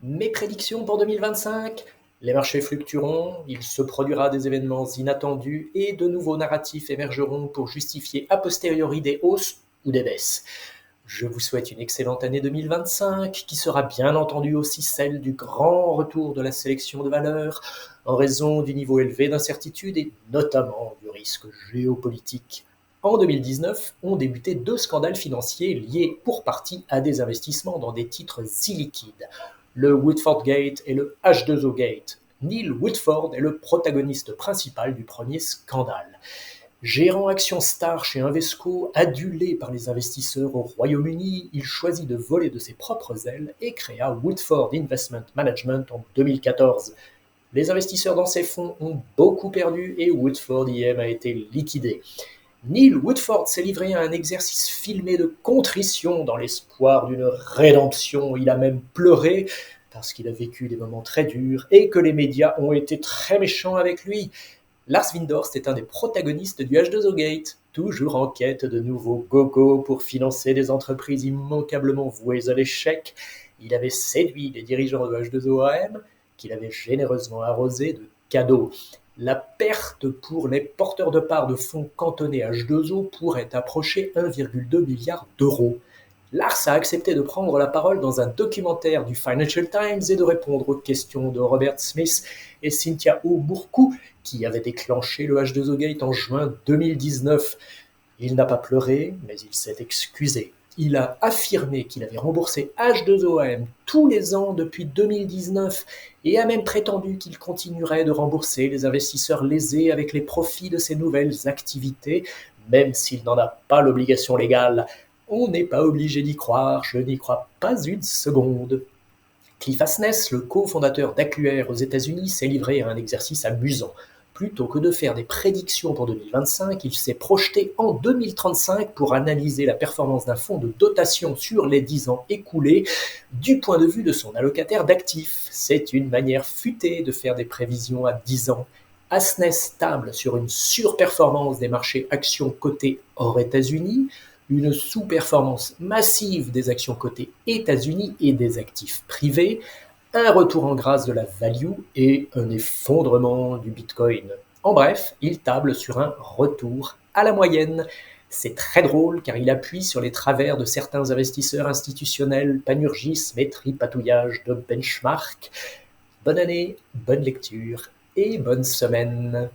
Mes prédictions pour 2025? Les marchés fluctueront, il se produira des événements inattendus et de nouveaux narratifs émergeront pour justifier a posteriori des hausses ou des baisses. Je vous souhaite une excellente année 2025 qui sera bien entendu aussi celle du grand retour de la sélection de valeurs en raison du niveau élevé d'incertitude et notamment du risque géopolitique. En 2019, ont débuté deux scandales financiers liés pour partie à des investissements dans des titres illiquides, le Woodford Gate et le H2O Gate. Neil Woodford est le protagoniste principal du premier scandale. Gérant action star chez Invesco, adulé par les investisseurs au Royaume-Uni, il choisit de voler de ses propres ailes et créa Woodford Investment Management en 2014. Les investisseurs dans ces fonds ont beaucoup perdu et Woodford IM a été liquidé. Neil Woodford s'est livré à un exercice filmé de contrition dans l'espoir d'une rédemption. Il a même pleuré parce qu'il a vécu des moments très durs et que les médias ont été très méchants avec lui. Lars Windhorst est un des protagonistes du H2O Gate, toujours en quête de nouveaux go-go pour financer des entreprises immanquablement vouées à l'échec. Il avait séduit les dirigeants de H2OAM, qu'il avait généreusement arrosés de cadeaux. La perte pour les porteurs de parts de fonds cantonnés H2O pourrait approcher 1,2 milliard d'euros. Lars a accepté de prendre la parole dans un documentaire du Financial Times et de répondre aux questions de Robert Smith et Cynthia O'Bourkou, qui avaient déclenché le H2O Gate en juin 2019. Il n'a pas pleuré, mais il s'est excusé. Il a affirmé qu'il avait remboursé H2OAM tous les ans depuis 2019 et a même prétendu qu'il continuerait de rembourser les investisseurs lésés avec les profits de ses nouvelles activités, même s'il n'en a pas l'obligation légale. On n'est pas obligé d'y croire, je n'y crois pas une seconde. Cliff Asness, le cofondateur d'AQR aux États-Unis, s'est livré à un exercice amusant. Plutôt que de faire des prédictions pour 2025, il s'est projeté en 2035 pour analyser la performance d'un fonds de dotation sur les 10 ans écoulés du point de vue de son allocataire d'actifs. C'est une manière futée de faire des prévisions à 10 ans. Asness table sur une surperformance des marchés actions cotées hors États-Unis, une sous-performance massive des actions cotées États-Unis et des actifs privés, un retour en grâce de la value et un effondrement du Bitcoin. En bref, il table sur un retour à la moyenne. C'est très drôle car il appuie sur les travers de certains investisseurs institutionnels, panurgisme et tripatouillage de benchmark. Bonne année, bonne lecture et bonne semaine.